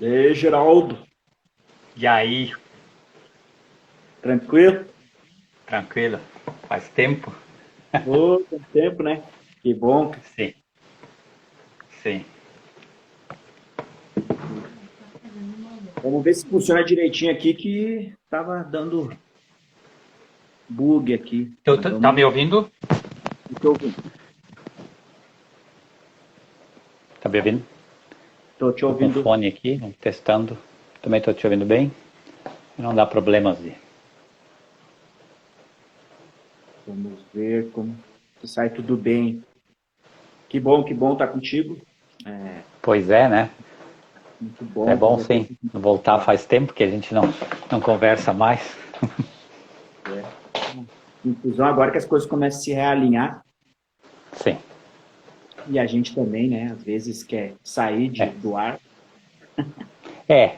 Ei, Geraldo, E aí, tranquilo? tranquilo? Faz tempo? Ô, quanto tempo, né? Que bom. Sim, sim. Vamos ver se funciona direitinho aqui, que tava dando bug aqui. Mas Tá vamos me ouvindo? te ouvindo. Tá me ouvindo? Tô te Tô com ouvindo. fone aqui, né, testando. Também tô te ouvindo bem. Não dá problemas de... Vamos ver como se sai tudo bem. Que bom estar contigo. É Pois é, né? muito É bom bom poder ter sim. esse Voltar papo. faz tempo que a gente não conversa mais. É. Inclusão agora que as coisas começam a se realinhar Sim, e a gente também, né? Às vezes quer sair é. do ar. É,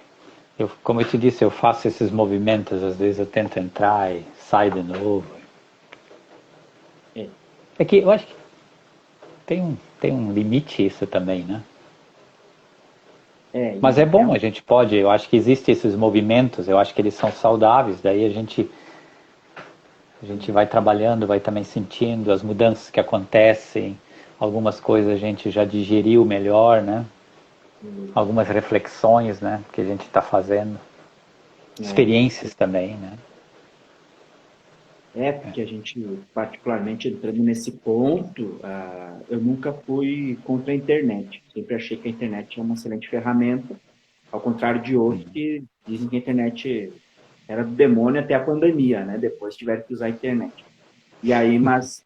como eu te disse, eu faço esses movimentos, às vezes eu tento entrar e saio de novo. É, É que eu acho que tem um limite isso também, né? Mas é e bom, a gente pode, eu acho que existem esses movimentos, eu acho que eles são saudáveis, daí a gente vai trabalhando, vai também sentindo as mudanças que acontecem, algumas coisas a gente já digeriu melhor, né? Algumas reflexões, né, que a gente está fazendo, com experiências também, né? É, porque a gente, particularmente entrando nesse ponto, eu nunca fui contra a internet. Sempre achei que a internet é uma excelente ferramenta, ao contrário de outros que dizem que a internet era do demônio até a pandemia, né? Depois tiveram que usar a internet. E aí, mas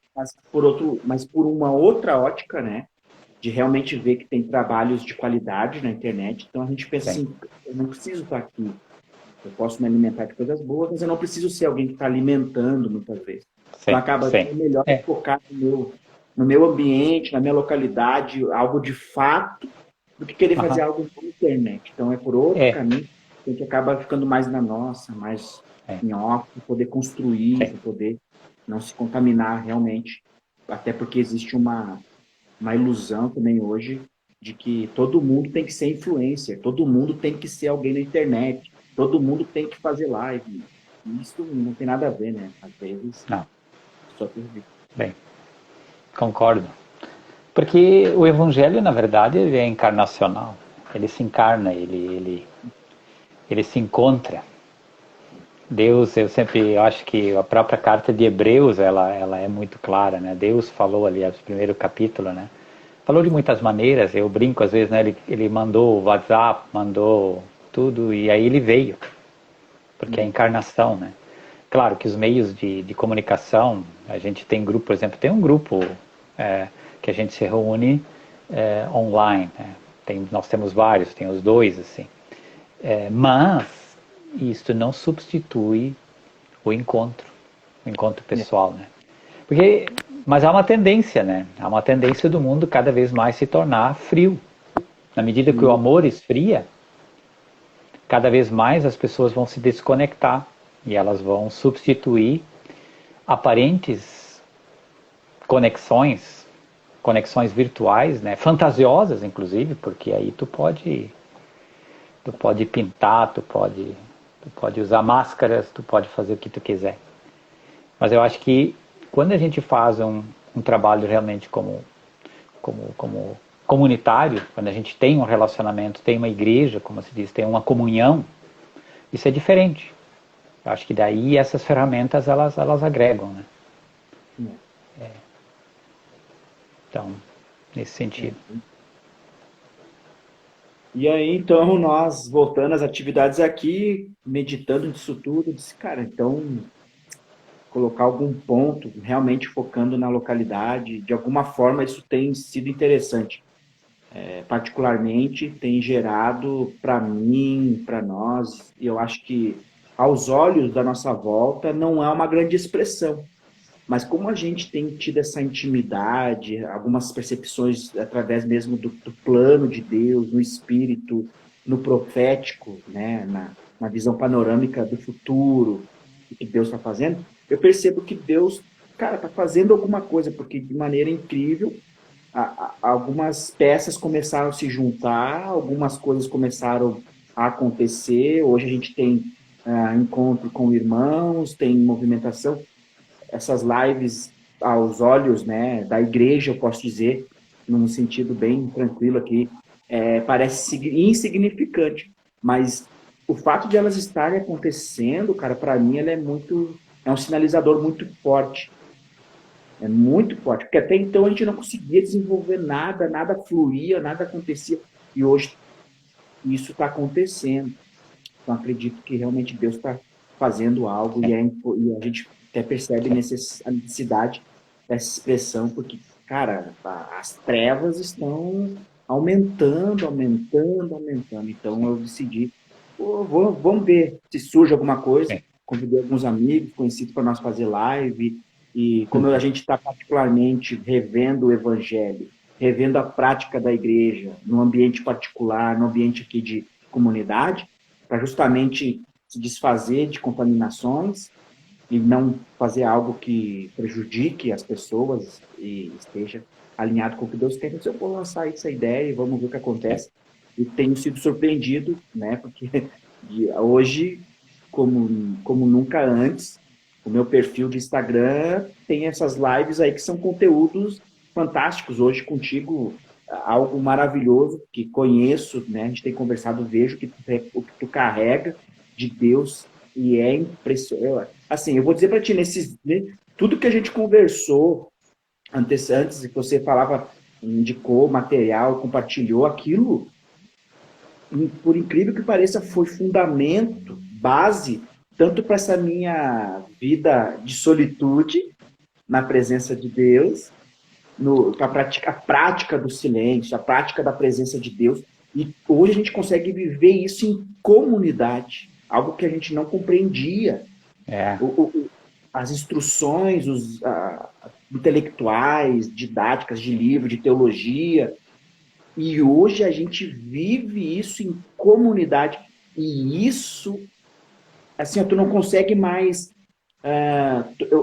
por uma outra ótica, né? De realmente ver que tem trabalhos de qualidade na internet. Então a gente pensa Sim, assim, eu não preciso estar aqui. Eu posso me alimentar de coisas boas, mas eu não preciso ser alguém que está alimentando muitas vezes. Então sim, acaba sim. sendo melhor É, focar no meu ambiente, na minha localidade, algo de fato, do que querer fazer aham, algo na internet. Então é por outro é, caminho que a gente acaba ficando mais na nossa, mais é, em off, para poder construir, sim. para poder não se contaminar realmente. Até porque existe uma ilusão também hoje de que todo mundo tem que ser influencer, todo mundo tem que ser alguém na internet, todo mundo tem que fazer live. Isso não tem nada a ver, né? Às vezes, Não, só tem. bem, concordo. Porque o evangelho, na verdade, ele é encarnacional. Ele se encarna, ele se encontra. Deus, eu sempre acho que a própria carta de Hebreus, ela é muito clara, né? Deus falou ali, no primeiro capítulo, né? Falou de muitas maneiras, eu brinco às vezes, né? Ele mandou o WhatsApp, mandou tudo, e aí ele veio, porque é a encarnação, né? Claro que os meios de comunicação, a gente tem grupo, por exemplo, tem um grupo que a gente se reúne online, né? Nós temos vários, tem os dois, assim. Mas isso não substitui o encontro É, pessoal, né? Porque, mas há uma tendência, né? Há uma tendência do mundo cada vez mais se tornar frio. Na medida que o frio, amor esfria, cada vez mais as pessoas vão se desconectar e elas vão substituir aparentes conexões, conexões virtuais, né? Fantasiosas, inclusive, porque aí tu pode pintar, tu pode usar máscaras, tu pode fazer o que tu quiser. Mas eu acho que quando a gente faz um trabalho realmente como comunitário, quando a gente tem um relacionamento, tem uma igreja, como se diz, tem uma comunhão, isso é diferente. Eu acho que daí essas ferramentas elas agregam, né? né? Então, nesse sentido. É. E aí, então, nós voltando às atividades aqui, meditando nisso tudo, disse, cara, então colocar algum ponto, realmente focando na localidade, de alguma forma isso tem sido interessante. Particularmente tem gerado para mim, para nós, e eu acho que aos olhos da nossa volta não é uma grande expressão, mas como a gente tem tido essa intimidade, algumas percepções através mesmo do plano de Deus, no espírito, no profético, né, na visão panorâmica do futuro, o que Deus está fazendo, eu percebo que Deus, cara, está fazendo alguma coisa, porque de maneira incrível algumas peças começaram a se juntar, algumas coisas começaram a acontecer. Hoje a gente tem encontro com irmãos, tem movimentação. Essas lives aos olhos, né, da igreja, eu posso dizer, num sentido bem tranquilo aqui, parece insignificante, mas o fato de elas estarem acontecendo, cara, para mim ela é um sinalizador muito forte. É muito forte, porque até então a gente não conseguia desenvolver nada, nada fluía, nada acontecia, e hoje isso está acontecendo. Então acredito que realmente Deus está fazendo algo e a gente até percebe a necessidade dessa expressão, porque, cara, as trevas estão aumentando, aumentando, aumentando. Então eu decidi, vamos ver se surge alguma coisa. Convidei alguns amigos conhecidos para nós fazer live. E como a gente está particularmente revendo o evangelho, revendo a prática da igreja no ambiente particular, no ambiente aqui de comunidade, para justamente se desfazer de contaminações e não fazer algo que prejudique as pessoas e esteja alinhado com o que Deus quer. Então, eu vou lançar essa ideia e vamos ver o que acontece. E tenho sido surpreendido, né? Porque hoje, como nunca antes, o meu perfil de Instagram tem essas lives aí que são conteúdos fantásticos. Hoje contigo, algo maravilhoso que conheço, né? A gente tem conversado, vejo o que tu carrega de Deus e é impressionante. Assim, eu vou dizer para ti, tudo que a gente conversou antes que você falava, indicou material, compartilhou aquilo, por incrível que pareça, foi fundamento, base, tanto para essa minha vida de solitude na presença de Deus, a prática do silêncio, a prática da presença de Deus. E hoje a gente consegue viver isso em comunidade, algo que a gente não compreendia. As instruções, intelectuais, didáticas de livro, de teologia. E hoje a gente vive isso em comunidade. E isso, assim, tu não consegue mais...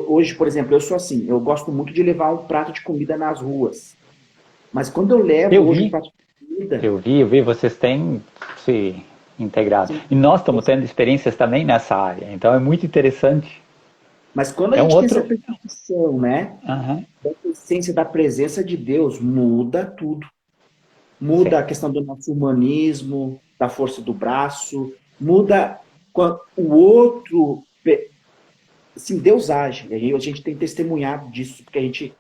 hoje, por exemplo, eu sou assim, eu gosto muito de levar um prato de comida nas ruas. Mas quando eu levo um prato de comida... Eu vi, vocês têm se integrado. Sim. E nós estamos tendo experiências também nessa área, então é muito interessante. Mas quando a gente tem essa percepção, né, da essência da presença de Deus, muda tudo. Muda a questão do nosso humanismo, da força do braço, muda o outro... Assim, Deus age. E aí a gente tem testemunhado disso, porque a gente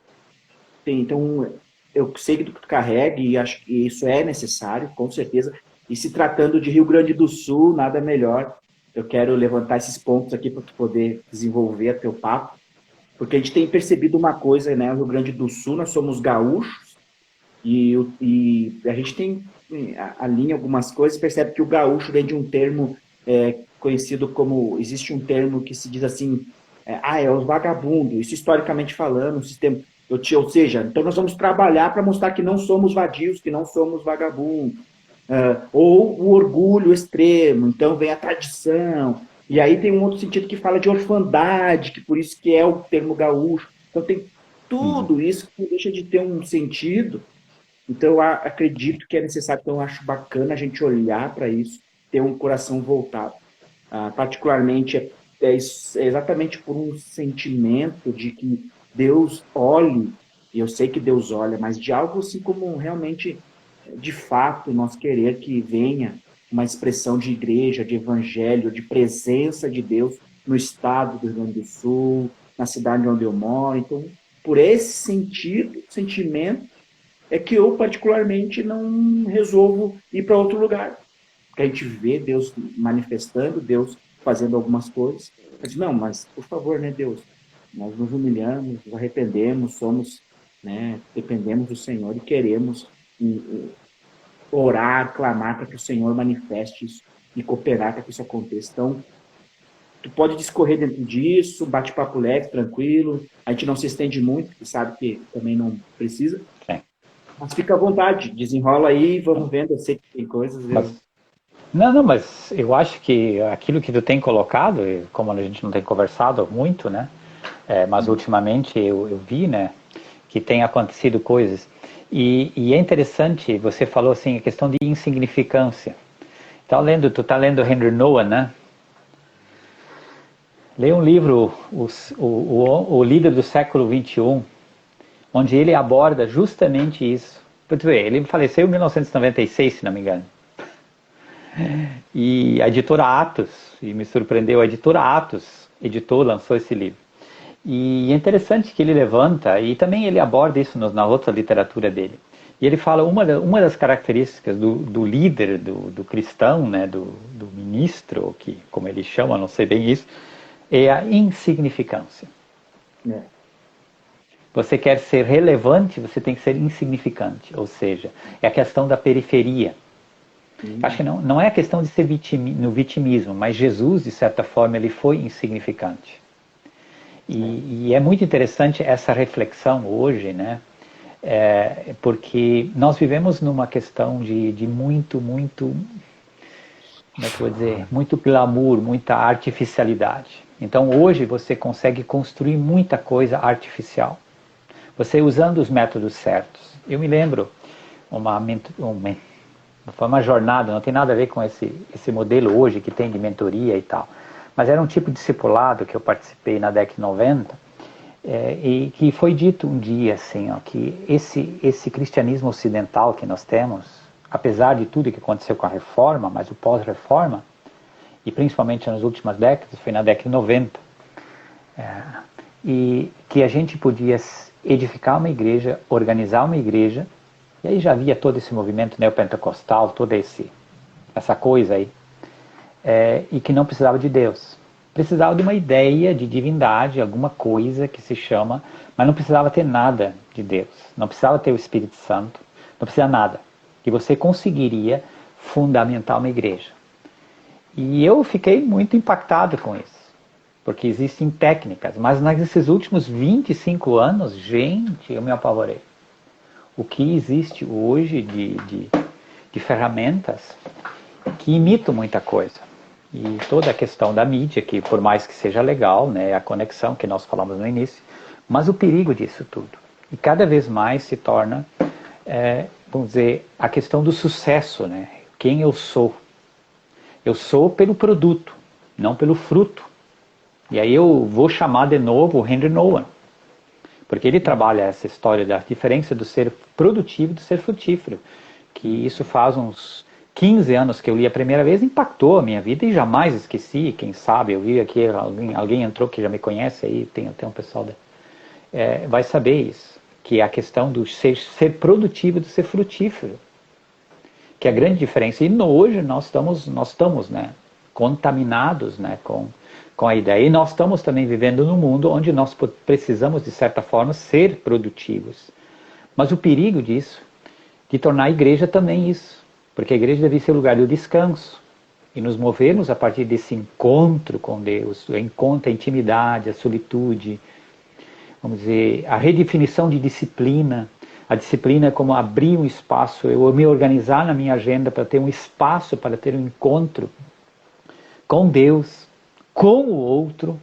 tem... Então, eu sei que tu carrega e acho que isso é necessário, com certeza. E se tratando de Rio Grande do Sul, nada melhor. Eu quero levantar esses pontos aqui para tu poder desenvolver teu papo, porque a gente tem percebido uma coisa, né? No Rio Grande do Sul, nós somos gaúchos e a gente tem alinha algumas coisas, percebe que o gaúcho vem de um termo conhecido como... Existe um termo que se diz assim, é os vagabundos. Isso historicamente falando, um sistema... Ou seja, então nós vamos trabalhar para mostrar que não somos vadios, que não somos vagabundos. Ou o orgulho extremo, então vem a tradição. E aí tem um outro sentido que fala de orfandade, que por isso que é o termo gaúcho. Então tem tudo isso que deixa de ter um sentido. Então eu acredito que é necessário, então eu acho bacana a gente olhar para isso, ter um coração voltado. Particularmente é exatamente por um sentimento de que Deus olhe, e eu sei que Deus olha, mas de algo assim como realmente, de fato, nós querer que venha uma expressão de igreja, de evangelho, de presença de Deus no estado do Rio Grande do Sul, na cidade onde eu moro. Então, por esse sentimento, é que eu particularmente não resolvo ir para outro lugar. Porque a gente vê Deus manifestando, Deus fazendo algumas coisas. Eu digo, não, mas por favor, né, Deus, nós nos humilhamos, nos arrependemos, somos, né, dependemos do Senhor e queremos orar, clamar para que o Senhor manifeste isso e cooperar para que isso aconteça. Então, tu pode discorrer dentro disso, bate-papo leve, tranquilo, a gente não se estende muito, porque sabe que também não precisa. Sim. Mas fica à vontade, desenrola aí, vamos vendo, eu sei que tem coisas... Mas eu acho que aquilo que tu tem colocado, como a gente não tem conversado muito, né, mas ultimamente eu vi, né, que tem acontecido coisas, e é interessante, você falou assim, a questão de insignificância. Tu tá lendo Henry Nouwen, né? Lê um livro, o Líder do Século XXI, onde ele aborda justamente isso. Ele faleceu em 1996, se não me engano. E a editora Atos, e me surpreendeu, a editora Atos editou, lançou esse livro. E é interessante que ele levanta, e também ele aborda isso na outra literatura dele. E ele fala, uma das características do líder, do cristão, né, do ministro, que, como ele chama, não sei bem isso, é a insignificância. É. Você quer ser relevante, você tem que ser insignificante. Ou seja, é a questão da periferia. Acho que não é a questão de ser no vitimismo, mas Jesus, de certa forma, ele foi insignificante. E é muito interessante essa reflexão hoje, né? Porque nós vivemos numa questão de muito, como é que eu vou dizer, muito glamour, muita artificialidade. Então hoje você consegue construir muita coisa artificial. Você usando os métodos certos. Eu me lembro, foi uma jornada, não tem nada a ver com esse modelo hoje que tem de mentoria e tal. Mas era um tipo de discipulado que eu participei na década de 90, e que foi dito um dia assim, ó, que esse cristianismo ocidental que nós temos, apesar de tudo que aconteceu com a reforma, mas o pós-reforma, e principalmente nas últimas décadas, foi na década de 90, e que a gente podia edificar uma igreja, organizar uma igreja, e aí já havia todo esse movimento neopentecostal, toda essa coisa aí, e que não precisava de Deus. Precisava de uma ideia de divindade, alguma coisa que se chama, mas não precisava ter nada de Deus, não precisava ter o Espírito Santo, não precisava nada. E você conseguiria fundamentar uma igreja. E eu fiquei muito impactado com isso, porque existem técnicas, mas nesses últimos 25 anos, gente, eu me apavorei. O que existe hoje de ferramentas que imitam muita coisa. E toda a questão da mídia, que por mais que seja legal, né, a conexão que nós falamos no início, mas o perigo disso tudo. E cada vez mais se torna, vamos dizer, a questão do sucesso, né? Quem eu sou. Eu sou pelo produto, não pelo fruto. E aí eu vou chamar de novo o Henry Nouwen, porque ele trabalha essa história da diferença do ser produtivo e do ser frutífero, que isso faz uns 15 anos que eu li a primeira vez, impactou a minha vida e jamais esqueci. Quem sabe, eu vi aqui, alguém entrou que já me conhece aí, tem até um pessoal vai saber isso, que é a questão do ser produtivo e do ser frutífero, que é a grande diferença. E hoje nós estamos, né, contaminados, né, com a ideia, e nós estamos também vivendo num mundo onde nós precisamos, de certa forma, ser produtivos. Mas o perigo disso, de tornar a igreja também isso, porque a igreja deve ser o lugar do descanso, e nos movermos a partir desse encontro com Deus, o encontro, a intimidade, a solitude, vamos dizer, a redefinição de disciplina. A disciplina é como abrir um espaço, eu me organizar na minha agenda para ter um espaço, para ter um encontro com Deus, com o outro.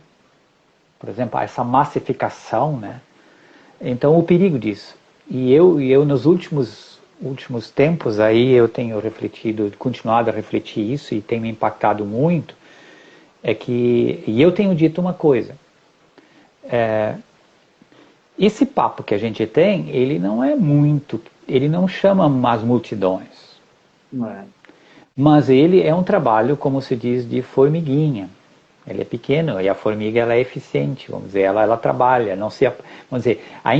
Por exemplo, essa massificação, né? Então, o perigo disso. E eu nos últimos tempos aí, eu tenho continuado a refletir isso, e tem me impactado muito, e eu tenho dito uma coisa, esse papo que a gente tem, ele não chama as multidões. Não é. Mas ele é um trabalho, como se diz, de formiguinha. Ele é pequeno e a formiga ela é eficiente, vamos dizer, ela trabalha, vamos dizer, a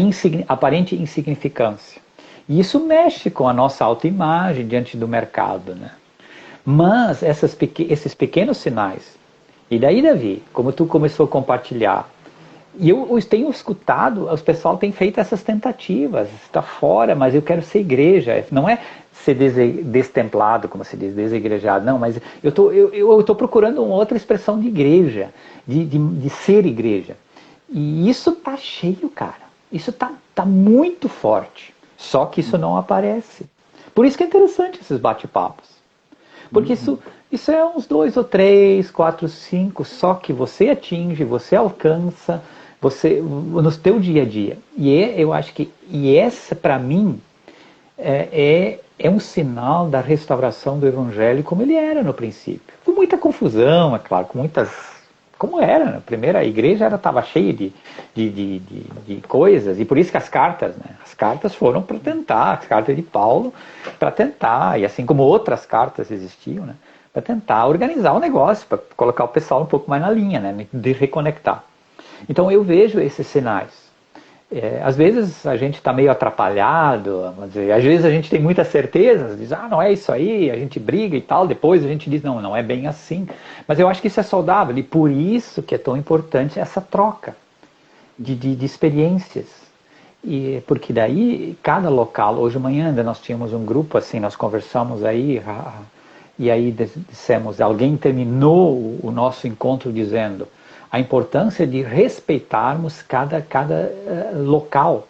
aparente insignificância. E isso mexe com a nossa autoimagem diante do mercado, né? Mas esses pequenos sinais, e daí, Davi, como tu começou a compartilhar, e eu tenho escutado, os pessoal tem feito essas tentativas, está fora, mas eu quero ser igreja, não é ser destemplado, como se diz, desigrejado, não, mas eu estou procurando uma outra expressão de igreja, de ser igreja. E isso tá cheio, cara, isso tá muito forte, só que isso não aparece. Por isso que é interessante esses bate-papos, porque isso é uns 2 ou 3, 4, 5, só que você atinge, você alcança, no teu dia a dia. E eu acho que essa, para mim, é um sinal da restauração do Evangelho como ele era no princípio. Com muita confusão, é claro, com muitas... Como era, a primeira igreja estava cheia de coisas, e por isso que as cartas foram para tentar, as cartas de Paulo, para tentar, e assim como outras cartas existiam, né, para tentar organizar o negócio, para colocar o pessoal um pouco mais na linha, né, de reconectar. Então eu vejo esses sinais. Às vezes a gente está meio atrapalhado, às vezes a gente tem muitas certezas, diz, não é isso aí, a gente briga e tal, depois a gente diz, não é bem assim. Mas eu acho que isso é saudável, e por isso que é tão importante essa troca de experiências. Porque daí, cada local, hoje de manhã ainda nós tínhamos um grupo assim, nós conversamos aí, e aí dissemos, alguém terminou o nosso encontro dizendo, a importância de respeitarmos cada local,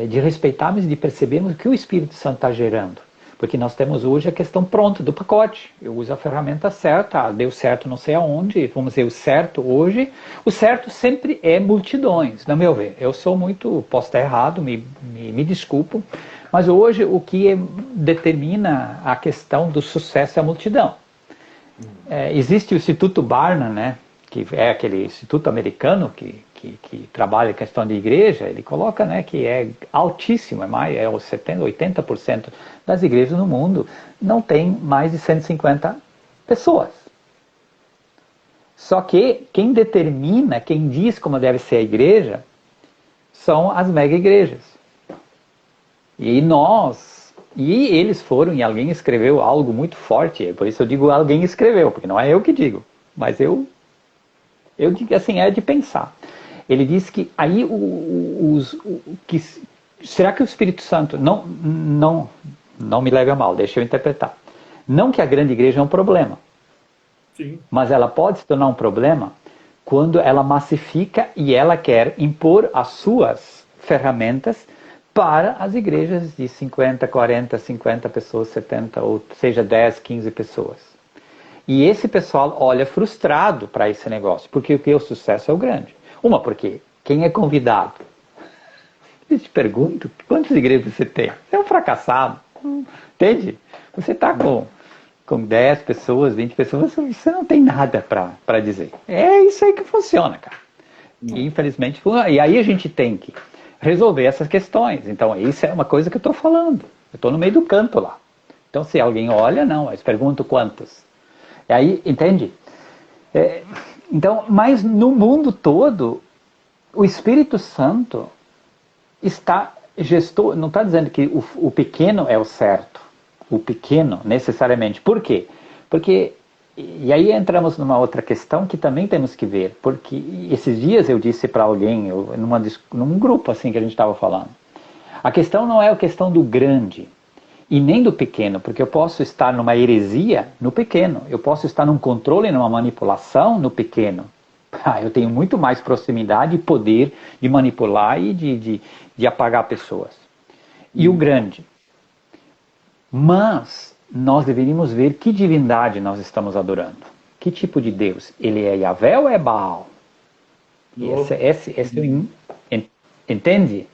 de respeitarmos e de percebermos o que o Espírito Santo está gerando. Porque nós temos hoje a questão pronta do pacote. Eu uso a ferramenta certa, deu certo não sei aonde, vamos dizer, o certo hoje. O certo sempre é multidões, no meu ver. Eu sou muito, posso estar errado, me desculpo, mas hoje o que determina a questão do sucesso é a multidão. Existe o Instituto Barna, né? Que é aquele instituto americano que trabalha a questão de igreja, ele coloca, né, que é altíssimo, é os 70%, 80% das igrejas no mundo não tem mais de 150 pessoas. Só que quem determina, quem diz como deve ser a igreja, são as mega igrejas. E eles foram, e alguém escreveu algo muito forte, por isso eu digo alguém escreveu, porque não é eu que digo, mas eu digo assim, é de pensar. Ele diz que aí será que o Espírito Santo, não me leve a mal, deixa eu interpretar. Não que a grande igreja é um problema. Sim. Mas ela pode se tornar um problema quando ela massifica e ela quer impor as suas ferramentas para as igrejas de 50, 40, 50 pessoas, 70, ou seja, 10, 15 pessoas. E esse pessoal olha frustrado para esse negócio, porque o sucesso é o grande. Porque quem é convidado? Eu te pergunto, quantas igrejas você tem? Você é um fracassado, entende? Você está com 10 pessoas, 20 pessoas, você não tem nada para dizer. É isso aí que funciona, cara. E infelizmente, e aí a gente tem que resolver essas questões. Então, isso é uma coisa que eu estou falando. Eu estou no meio do campo lá. Então, se alguém olha, não, eu pergunto quantos. E aí, entende? Então, mas no mundo todo, o Espírito Santo está gestor, não está dizendo que o pequeno é o certo. O pequeno, necessariamente. Por quê? Porque, e aí entramos numa outra questão que também temos que ver. Porque esses dias eu disse para alguém, num grupo assim que a gente estava falando, a questão não é a questão do grande, e nem do pequeno, porque eu posso estar numa heresia no pequeno, eu posso estar num controle, numa manipulação no pequeno. Eu tenho muito mais proximidade e poder de manipular e de apagar pessoas. E o grande. Mas nós deveríamos ver que divindade nós estamos adorando. Que tipo de Deus? Ele é Yahvé ou é Baal? Entende?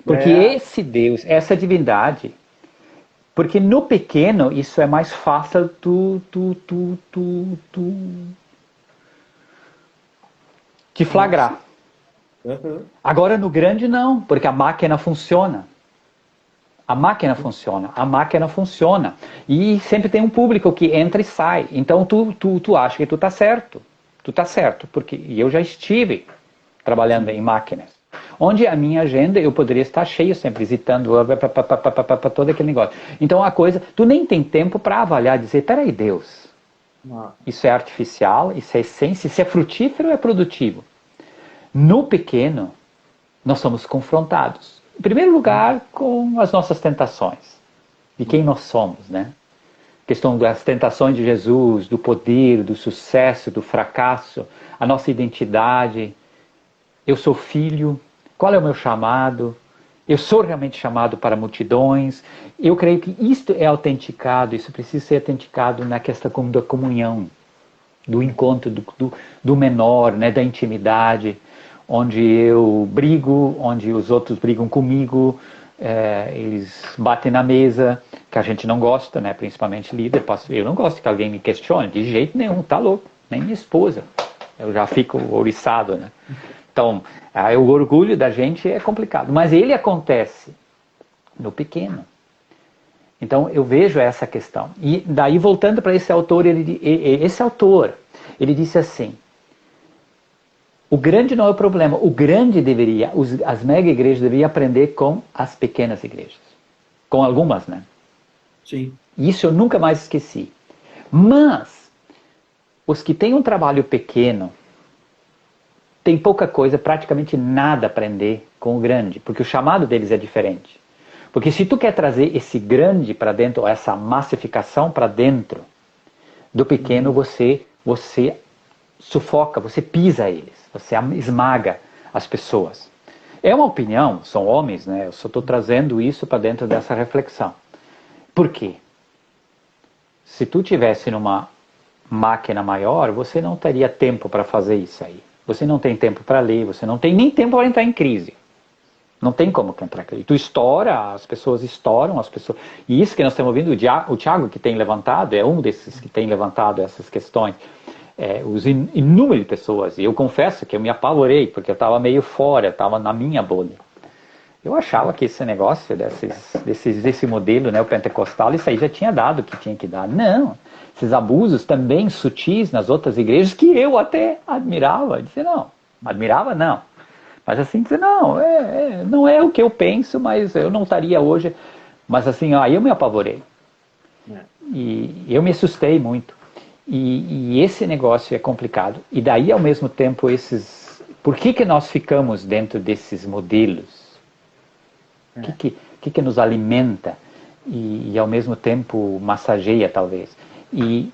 Porque esse Deus, essa divindade... Porque no pequeno isso é mais fácil te flagrar. Uhum. Agora no grande não, porque a máquina funciona. A máquina funciona. E sempre tem um público que entra e sai. Então tu acha que tu tá certo. Tu tá certo, porque eu já estive trabalhando em máquinas. Onde a minha agenda eu poderia estar cheio sempre, visitando todo aquele negócio. Então a coisa, tu nem tem tempo para avaliar, dizer, peraí, Deus, isso é artificial, isso é essência, isso é frutífero ou é produtivo? No pequeno, nós somos confrontados. Em primeiro lugar, com as nossas tentações, de quem nós somos, né? A questão das tentações de Jesus, do poder, do sucesso, do fracasso, a nossa identidade. Eu sou filho, qual é o meu chamado? Eu sou realmente chamado para multidões? Eu creio que isto é autenticado, isso precisa ser autenticado na questão da comunhão, do encontro do menor, né, da intimidade, onde eu brigo, onde os outros brigam comigo, eles batem na mesa, que a gente não gosta, né? Principalmente líder. Eu não gosto que alguém me questione, de jeito nenhum, tá louco, nem minha esposa. Eu já fico ouriçado, né? Então, o orgulho da gente é complicado, mas ele acontece no pequeno. Então, eu vejo essa questão. E daí, voltando para esse autor, ele disse assim, o grande não é o problema, o grande deveria, as mega igrejas deveriam aprender com as pequenas igrejas. Com algumas, né? Sim. Isso eu nunca mais esqueci. Mas, os que têm um trabalho pequeno, tem pouca coisa, praticamente nada a aprender com o grande, porque o chamado deles é diferente. Porque se tu quer trazer esse grande para dentro, essa massificação para dentro do pequeno, você sufoca, você pisa eles, você esmaga as pessoas. É uma opinião, são homens, né? Eu só estou trazendo isso para dentro dessa reflexão. Por quê? Se tu tivesse numa máquina maior, você não teria tempo para fazer isso aí. Você não tem tempo para ler, você não tem nem tempo para entrar em crise. Não tem como entrar em crise. Tu estoura, as pessoas estouram, as pessoas... E isso que nós estamos ouvindo, o Thiago que tem levantado, é um desses que tem levantado essas questões. Os inúmeras pessoas. E eu confesso que eu me apavorei, porque eu estava meio fora, eu estava na minha bolha. Eu achava que esse negócio desse modelo, né, o pentecostal, isso aí já tinha dado o que tinha que dar. Não, esses abusos também sutis nas outras igrejas, que eu até admirava. Disse, não, admirava não. Mas assim, disse, não, não é o que eu penso, mas eu não estaria hoje. Mas assim, aí eu me apavorei. E eu me assustei muito. E esse negócio é complicado. E daí, ao mesmo tempo, por que nós ficamos dentro desses modelos? O que nos alimenta e ao mesmo tempo massageia, talvez. E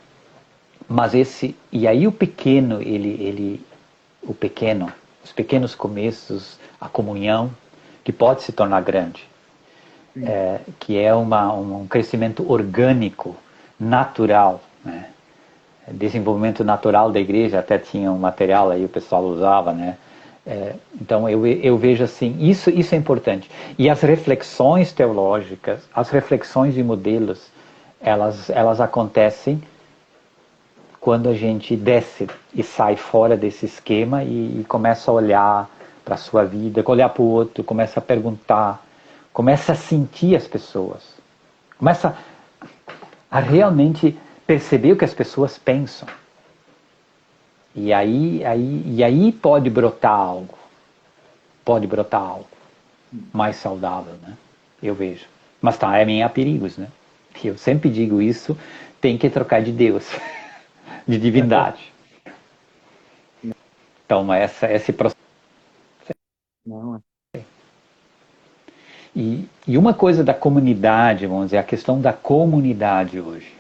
aí o pequeno, os pequenos começos, a comunhão, que pode se tornar grande, que é um crescimento orgânico, natural, né? Desenvolvimento natural da igreja, até tinha um material aí, o pessoal usava, né? Então eu vejo assim, isso é importante. E as reflexões teológicas, as reflexões de modelos, elas acontecem quando a gente desce e sai fora desse esquema e começa a olhar para a sua vida, olhar para o outro, começa a perguntar, começa a sentir as pessoas, começa a realmente perceber o que as pessoas pensam. E aí pode brotar algo mais saudável, né? Eu vejo. Mas também há perigos, né? Eu sempre digo isso, tem que trocar de Deus, de divindade. Então, esse processo. Não. E uma coisa da comunidade, vamos dizer, a questão da comunidade hoje.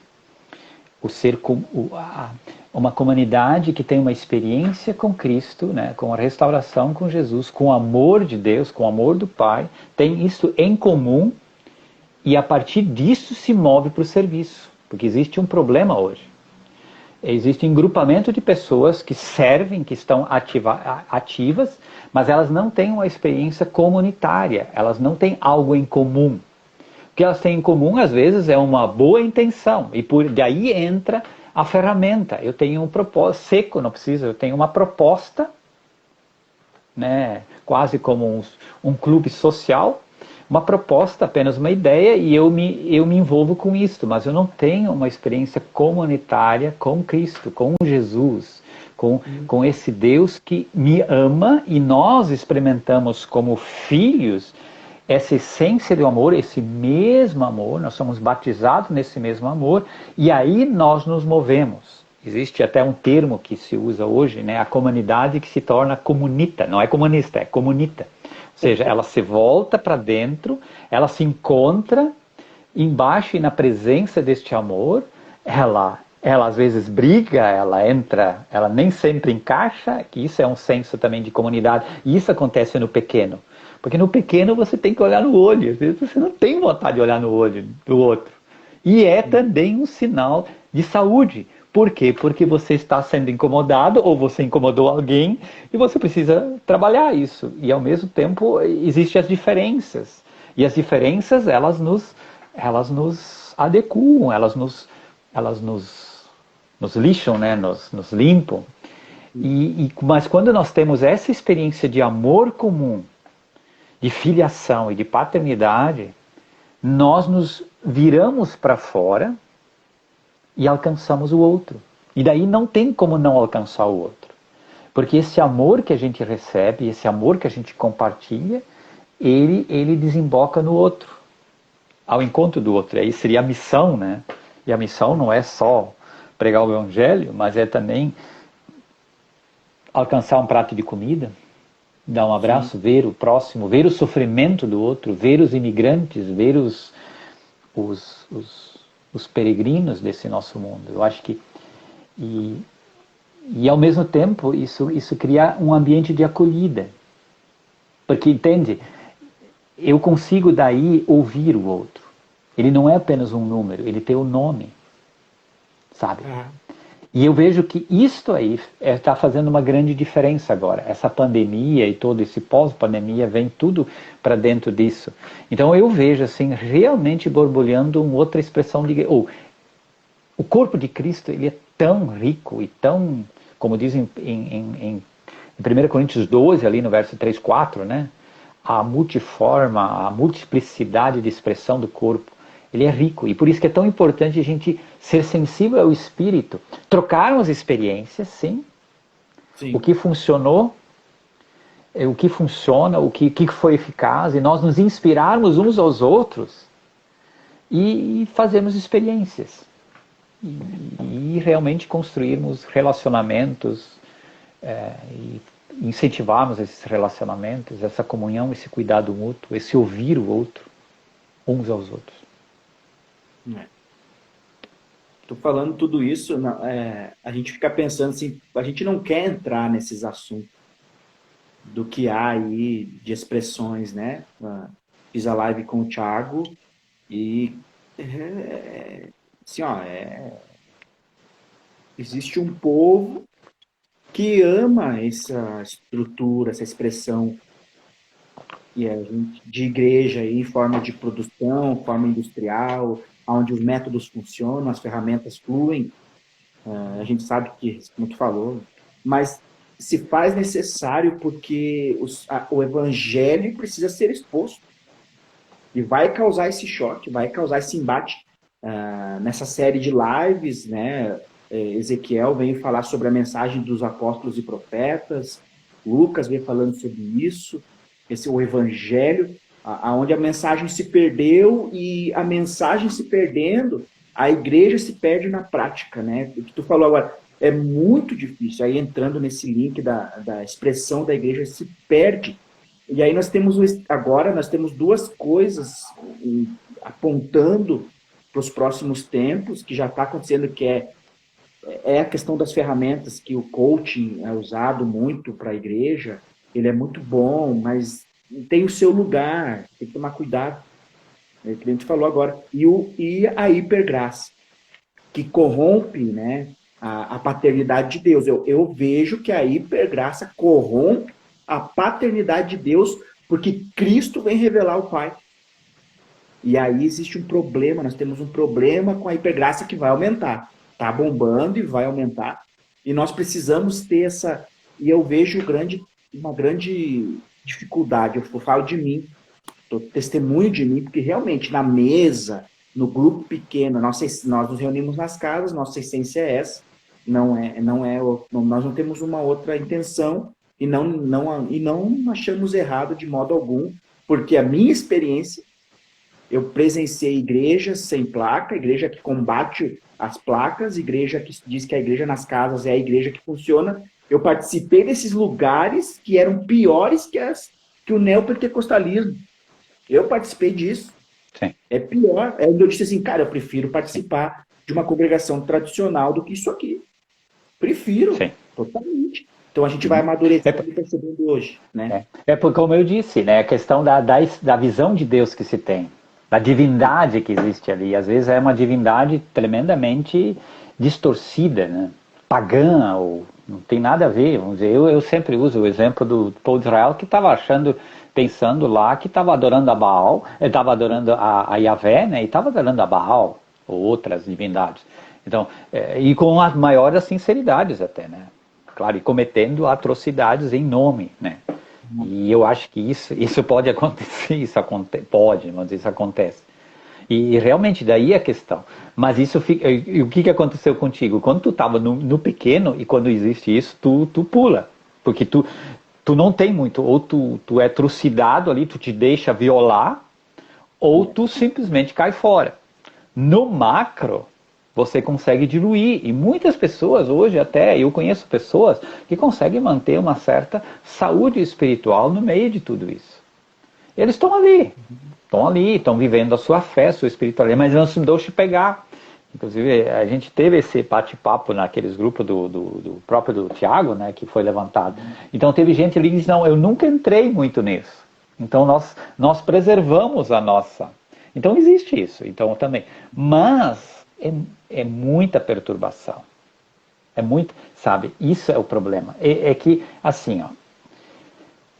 Uma comunidade que tem uma experiência com Cristo, né, com a restauração com Jesus, com o amor de Deus, com o amor do Pai, tem isso em comum e a partir disso se move para o serviço. Porque existe um problema hoje. Existe um grupamento de pessoas que servem, que estão ativas, mas elas não têm uma experiência comunitária, elas não têm algo em comum. O que elas têm em comum, às vezes, é uma boa intenção, e daí entra a ferramenta. Eu tenho um propósito seco, não precisa, eu tenho uma proposta, né, quase como um clube social, uma proposta, apenas uma ideia, e eu me envolvo com isso, mas eu não tenho uma experiência comunitária com Cristo, com Jesus, com esse Deus que me ama, e nós experimentamos como filhos essa essência do amor, esse mesmo amor, nós somos batizados nesse mesmo amor, e aí nós nos movemos. Existe até um termo que se usa hoje, né, a comunidade que se torna comunita, não é comunista, é comunita. Ou seja, ela se volta para dentro, ela se encontra embaixo e na presença deste amor, ela às vezes briga, ela entra, ela nem sempre encaixa, que isso é um senso também de comunidade, e isso acontece no pequeno. Porque no pequeno você tem que olhar no olho, às vezes você não tem vontade de olhar no olho do outro. E é também um sinal de saúde. Por quê? Porque você está sendo incomodado, ou você incomodou alguém, e você precisa trabalhar isso. E ao mesmo tempo existem as diferenças. E as diferenças, elas nos adequam, nos lixam, né? Nos limpam. Mas quando nós temos essa experiência de amor comum, de filiação e de paternidade, nós nos viramos para fora e alcançamos o outro. E daí não tem como não alcançar o outro. Porque esse amor que a gente recebe, esse amor que a gente compartilha, ele desemboca no outro, ao encontro do outro. Aí seria a missão, né? E a missão não é só pregar o evangelho, mas é também alcançar um prato de comida, dar um abraço, sim, ver o próximo, ver o sofrimento do outro, ver os imigrantes, ver os peregrinos desse nosso mundo. Eu acho que e ao mesmo tempo isso cria um ambiente de acolhida, porque entende, eu consigo daí ouvir o outro. Ele não é apenas um número, ele tem um nome, sabe? E eu vejo que isto aí está fazendo uma grande diferença agora. Essa pandemia e todo esse pós-pandemia vem tudo para dentro disso. Então eu vejo assim realmente borbulhando uma outra expressão de o corpo de Cristo, ele é tão rico e tão, como dizem em 1 Coríntios 12, ali no verso 3, 4, né? A multiforma, a multiplicidade de expressão do corpo, ele é rico. E por isso que é tão importante a gente ser sensível ao Espírito, trocarmos experiências, sim. O que funcionou, o que funciona, o que foi eficaz, e nós nos inspirarmos uns aos outros e fazermos experiências. E realmente construirmos relacionamentos e incentivarmos esses relacionamentos, essa comunhão, esse cuidado mútuo, esse ouvir o outro, uns aos outros. Estou falando tudo isso, a gente fica pensando assim, a gente não quer entrar nesses assuntos do que há aí de expressões, né? Fiz a live com o Thiago e assim, existe um povo que ama essa estrutura, essa expressão de igreja aí, em forma de produção, forma industrial, onde os métodos funcionam, as ferramentas fluem. A gente sabe que, como tu falou, mas se faz necessário porque o evangelho precisa ser exposto. E vai causar esse choque, vai causar esse embate. Nessa série de lives, né? Ezequiel veio falar sobre a mensagem dos apóstolos e profetas, Lucas veio falando sobre isso, esse é o evangelho, onde a mensagem se perdeu, e a mensagem se perdendo, a igreja se perde na prática, né? O que tu falou agora é muito difícil, aí entrando nesse link da expressão da igreja se perde. E aí nós temos duas coisas apontando para os próximos tempos, que já está acontecendo, que é a questão das ferramentas, que o coaching é usado muito para a igreja. Ele é muito bom, mas tem o seu lugar, tem que tomar cuidado. É o que a gente falou agora. E a hipergraça, que corrompe, né, a paternidade de Deus. Eu vejo que a hipergraça corrompe a paternidade de Deus, porque Cristo vem revelar o Pai. E aí existe um problema, nós temos um problema com a hipergraça que vai aumentar. Está bombando e vai aumentar. E nós precisamos ter essa... E eu vejo uma grande dificuldade. Eu falo de mim, testemunho de mim, porque realmente na mesa, no grupo pequeno, nós nos reunimos nas casas, nossa essência é essa. Nós não temos uma outra intenção e não achamos errado de modo algum, porque a minha experiência, eu presenciei igrejas sem placa, igreja que combate as placas, igreja que diz que a igreja nas casas é a igreja que funciona. Eu participei desses lugares que eram piores que o neopentecostalismo. Eu participei disso. Sim. É pior. Eu disse assim, cara, eu prefiro participar de uma congregação tradicional do que isso aqui. Prefiro. Sim. Totalmente. Então a gente vai amadurecendo e percebendo hoje, né? Porque, como eu disse, né, a questão da visão de Deus que se tem, da divindade que existe ali. Às vezes é uma divindade tremendamente distorcida, né? Pagã, ou não tem nada a ver. Vamos dizer, eu sempre uso o exemplo do povo de Israel, que estava achando pensando lá que estava adorando a Baal, estava adorando a Yahvé, né? E estava adorando a Baal, ou outras divindades. Então, e com as maiores sinceridades até, né? Claro, e cometendo atrocidades em nome, né? E eu acho que isso pode acontecer, pode, mas isso acontece. E realmente daí é a questão. Mas isso fica. E o que aconteceu contigo? Quando tu estava no pequeno e quando existe isso, tu pula. Porque tu não tem muito. Ou tu é trucidado ali, tu te deixa violar, ou tu simplesmente cai fora. No macro, você consegue diluir. E muitas pessoas hoje até, eu conheço pessoas que conseguem manter uma certa saúde espiritual no meio de tudo isso. Eles estão ali, estão vivendo a sua fé, a sua espiritualidade, mas não se deixam pegar. Inclusive, a gente teve esse bate-papo naqueles grupos do próprio do Tiago, né, que foi levantado. Então teve gente ali que disse, não, eu nunca entrei muito nisso. Então nós preservamos a nossa. Então existe isso, então também. Mas é muita perturbação. É muito, sabe, isso é o problema. É que, assim, ó,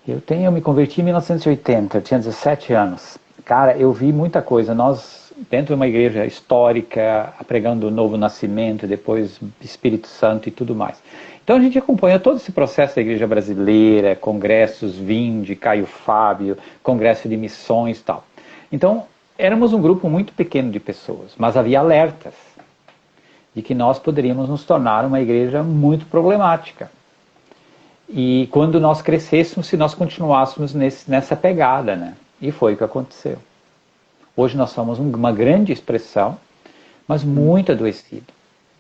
eu me converti em 1980, eu tinha 17 anos. Cara, eu vi muita coisa. Nós, dentro de uma igreja histórica, pregando o novo nascimento, depois Espírito Santo e tudo mais. Então a gente acompanha todo esse processo da igreja brasileira, congressos, Vinde, Caio Fábio, congresso de missões e tal. Então, éramos um grupo muito pequeno de pessoas, mas havia alertas de que nós poderíamos nos tornar uma igreja muito problemática. E quando nós crescêssemos, se nós continuássemos nessa pegada, né? E foi o que aconteceu. Hoje nós somos uma grande expressão, mas muito adoecido.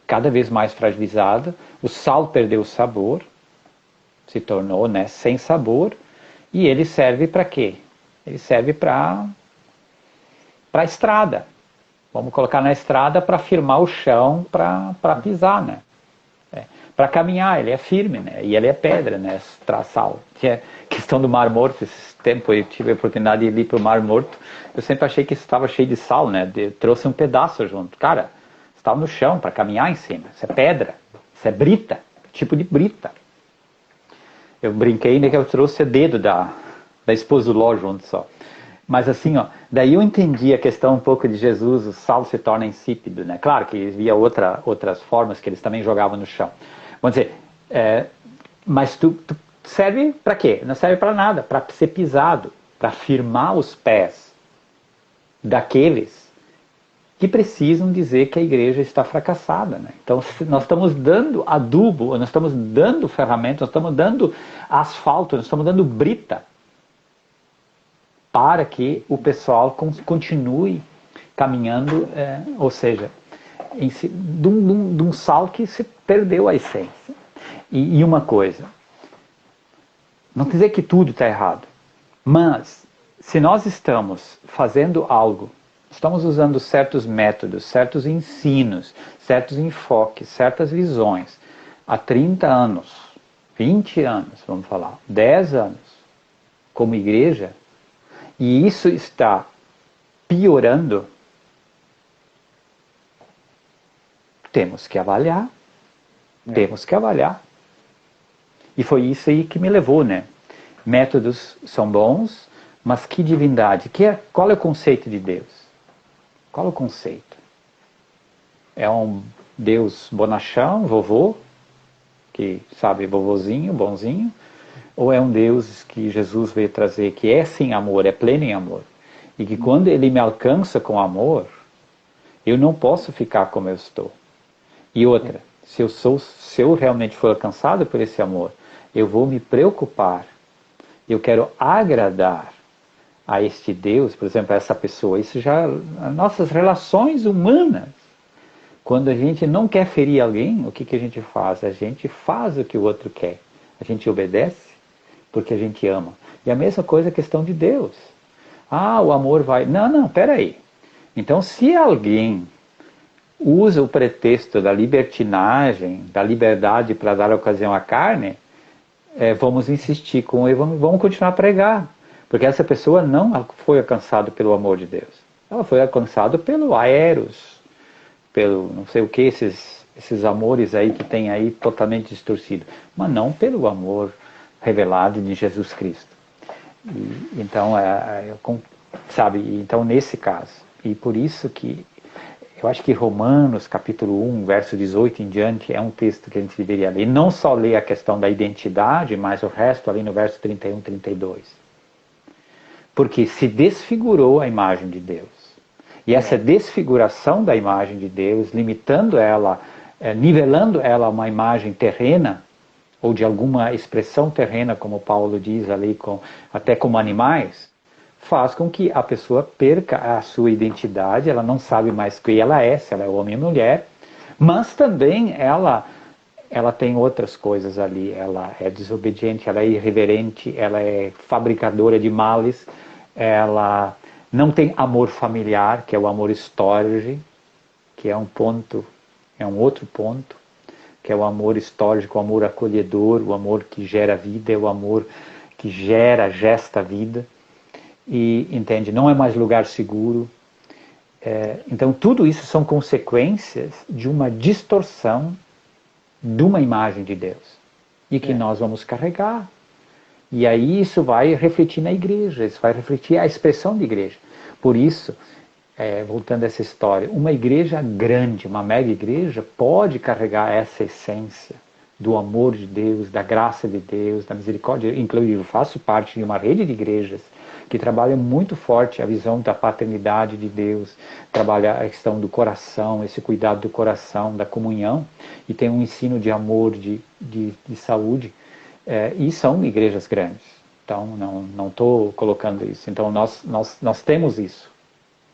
Cada vez mais fragilizada. O sal perdeu o sabor, se tornou, né, sem sabor. E ele serve para quê? Ele serve para a estrada. Vamos colocar na estrada para firmar o chão, para pisar, né? Para caminhar, ele é firme, né? E ele é pedra, né? Sal. Que é questão do Mar Morto. Esse tempo eu tive a oportunidade de ir para o Mar Morto. Eu sempre achei que estava cheio de sal, né? Trouxe um pedaço junto. Cara, estava no chão para caminhar em cima. Isso é pedra. Isso é brita. Tipo de brita. Eu brinquei, né, que eu trouxe o dedo da esposa do Ló junto só. Mas assim, ó, daí eu entendi a questão um pouco de Jesus, o sal se torna insípido, né? Claro que havia outras formas que eles também jogavam no chão. Vamos dizer, mas tu serve para quê? Não serve para nada, para ser pisado, para firmar os pés daqueles que precisam dizer que a igreja está fracassada, né? Então nós estamos dando adubo, nós estamos dando ferramentas, nós estamos dando asfalto, nós estamos dando brita para que o pessoal continue caminhando, ou seja, de um sal que se perdeu a essência. E uma coisa, não quer dizer que tudo está errado, mas se nós estamos fazendo algo, estamos usando certos métodos, certos ensinos, certos enfoques, certas visões, há 30 anos, 20 anos, vamos falar, 10 anos, como igreja, e isso está piorando, temos que avaliar. Temos que avaliar. E foi isso aí que me levou, né? Métodos são bons, mas que divindade? Qual é o conceito de Deus? Qual é o conceito? É um Deus bonachão, vovô, que sabe, vovozinho, bonzinho? Ou é um Deus que Jesus veio trazer, que é sim amor, é pleno em amor? E que quando Ele me alcança com amor, eu não posso ficar como eu estou. E outra, se eu realmente for alcançado por esse amor, eu vou me preocupar, eu quero agradar a este Deus, por exemplo, a essa pessoa. Isso já, as nossas relações humanas, quando a gente não quer ferir alguém, o que a gente faz? A gente faz o que o outro quer. A gente obedece porque a gente ama. E a mesma coisa a questão de Deus. Ah, o amor vai... Não, peraí. Então, se alguém usa o pretexto da libertinagem, da liberdade para dar ocasião à carne, vamos insistir com ele, vamos continuar a pregar. Porque essa pessoa não foi alcançada pelo amor de Deus. Ela foi alcançada pelo aeros, pelo não sei o que, esses amores aí que tem aí totalmente distorcido. Mas não pelo amor revelado de Jesus Cristo. E, então, sabe, então nesse caso, e por isso que eu acho que Romanos, capítulo 1, verso 18 em diante, é um texto que a gente deveria ler. Não só ler a questão da identidade, mas o resto ali no verso 31, 32. Porque se desfigurou a imagem de Deus. E essa desfiguração da imagem de Deus, limitando ela, nivelando ela a uma imagem terrena, ou de alguma expressão terrena, como Paulo diz ali, até como animais, faz com que a pessoa perca a sua identidade, ela não sabe mais quem ela é, se ela é homem ou mulher, mas também ela tem outras coisas ali, ela é desobediente, ela é irreverente, ela é fabricadora de males, ela não tem amor familiar, que é o amor storge, que é um ponto, é um outro ponto, que é o amor storge, o amor acolhedor, o amor que gera vida, é o amor que gesta vida. E, entende, não é mais lugar seguro. Então, tudo isso são consequências de uma distorção de uma imagem de Deus. E que nós vamos carregar. E aí isso vai refletir na igreja, isso vai refletir a expressão de igreja. Por isso, voltando a essa história, uma igreja grande, uma mega igreja, pode carregar essa essência do amor de Deus, da graça de Deus, da misericórdia. Inclusive, eu faço parte de uma rede de igrejas que trabalha muito forte a visão da paternidade de Deus, trabalha a questão do coração, esse cuidado do coração, da comunhão, e tem um ensino de amor, de saúde, e são igrejas grandes. Então, não estou colocando isso. Então, nós temos isso.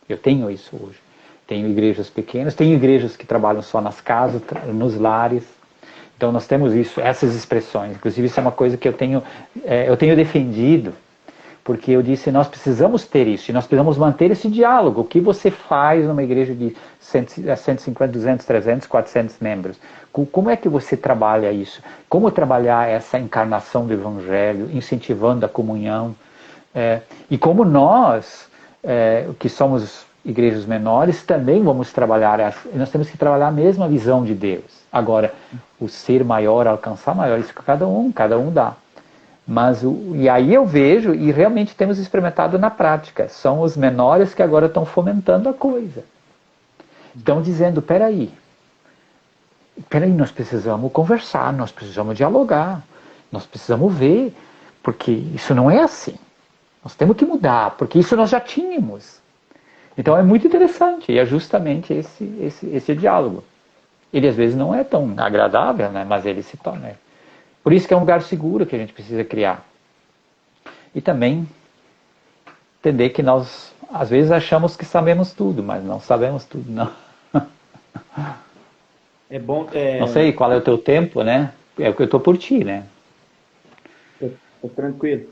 Eu tenho isso hoje. Tenho igrejas pequenas, tenho igrejas que trabalham só nas casas, nos lares. Então, nós temos isso, essas expressões. Inclusive, isso é uma coisa que eu tenho defendido, porque eu disse, nós precisamos ter isso, e nós precisamos manter esse diálogo. O que você faz numa igreja de 150, 200, 300, 400 membros? Como é que você trabalha isso? Como trabalhar essa encarnação do Evangelho, incentivando a comunhão? E como nós, que somos igrejas menores, também vamos trabalhar, nós temos que trabalhar a mesma visão de Deus. Agora, o ser maior, alcançar maior, isso que cada um dá. E aí eu vejo, e realmente temos experimentado na prática, são os menores que agora estão fomentando a coisa. Estão dizendo, peraí, nós precisamos conversar, nós precisamos dialogar, nós precisamos ver, porque isso não é assim. Nós temos que mudar, porque isso nós já tínhamos. Então é muito interessante, e é justamente esse diálogo. Ele às vezes não é tão agradável, né, mas ele se torna. Por isso que é um lugar seguro que a gente precisa criar. E também entender que nós, às vezes, achamos que sabemos tudo, mas não sabemos tudo, não. É bom... Não sei qual é o teu tempo, né? É o que eu estou por ti, né? Tá tranquilo.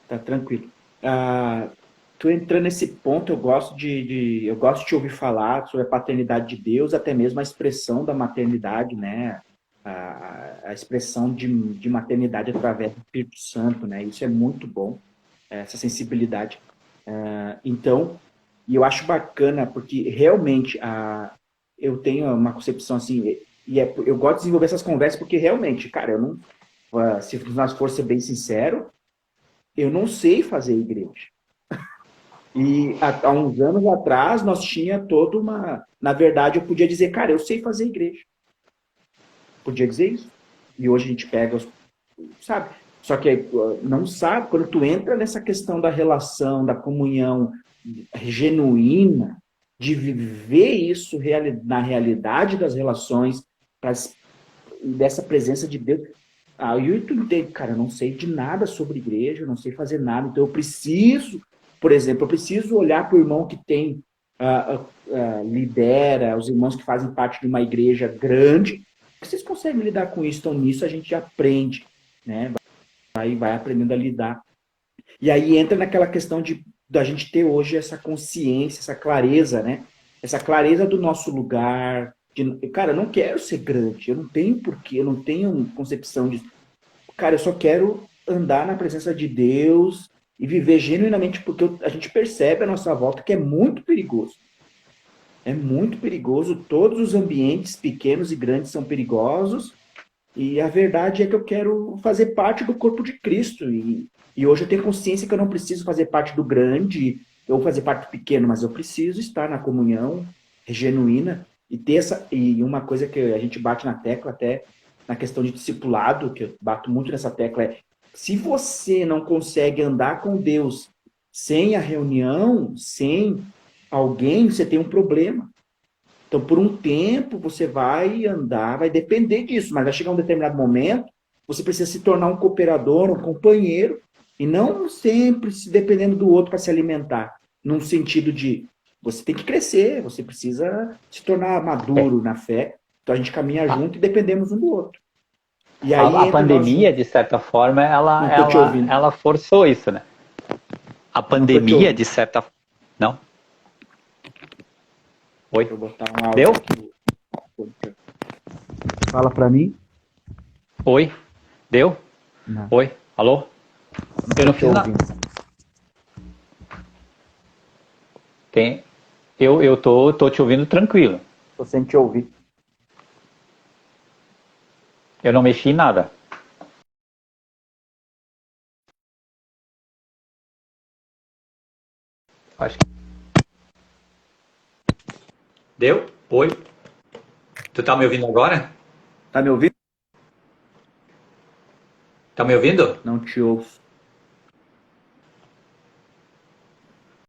Tá tranquilo. Tu entrando nesse ponto, eu gosto de te ouvir falar sobre a paternidade de Deus, até mesmo a expressão da maternidade, né? A expressão de maternidade através do Espírito Santo, né? Isso é muito bom, essa sensibilidade. Então, e eu acho bacana, porque realmente eu tenho uma concepção assim, eu gosto de desenvolver essas conversas, porque realmente, cara, eu não, se nós for ser bem sincero, eu não sei fazer igreja. E há uns anos atrás, nós tinha toda uma... Na verdade, eu podia dizer, cara, eu sei fazer igreja. Podia dizer isso. E hoje a gente pega, sabe? Só que não sabe, quando tu entra nessa questão da relação, da comunhão genuína, de viver isso na realidade das relações, dessa presença de Deus. Eu entendo, cara, eu não sei de nada sobre igreja, eu não sei fazer nada, então eu preciso, por exemplo, olhar para o irmão que tem, lidera, os irmãos que fazem parte de uma igreja grande. Vocês conseguem lidar com isso? Então, nisso a gente aprende, né? Vai aprendendo a lidar. E aí entra naquela questão da gente ter hoje essa consciência, essa clareza, né? Essa clareza do nosso lugar. Cara, eu não quero ser grande, eu não tenho porquê, eu não tenho concepção disso. Cara, eu só quero andar na presença de Deus e viver genuinamente, porque a gente percebe à nossa volta que é muito perigoso. É muito perigoso, todos os ambientes pequenos e grandes são perigosos, E a verdade é que eu quero fazer parte do corpo de Cristo. E hoje eu tenho consciência que eu não preciso fazer parte do grande ou fazer parte do pequeno, mas eu preciso estar na comunhão genuína e ter essa. E uma coisa que a gente bate na tecla, até na questão de discipulado, que eu bato muito nessa tecla, é se você não consegue andar com Deus sem a reunião, sem alguém, você tem um problema. Então, por um tempo, você vai andar, vai depender disso, mas vai chegar um determinado momento, você precisa se tornar um cooperador, um companheiro, e não sempre se dependendo do outro para se alimentar, num sentido de você tem que crescer, você precisa se tornar É, maduro na fé, então a gente caminha a, junto e dependemos um do outro. E aí a entra nós pandemia, de juntos. certa forma, Não estou te ouvindo. ela forçou isso, né? A Não estou te pandemia, de ouvindo. certa... Não? Oi? Deixa eu botar um áudio Deu? aqui. Fala para mim. Oi? Deu? Não, Oi? Alô? não Eu estou não te fiz nada. ouvindo. Tem... tô te ouvindo tranquilo. Estou sem te ouvir. Eu não mexi em nada. Acho que... Deu? Oi? Tu tá me ouvindo agora? Tá me ouvindo? Tá me ouvindo? Não te ouço.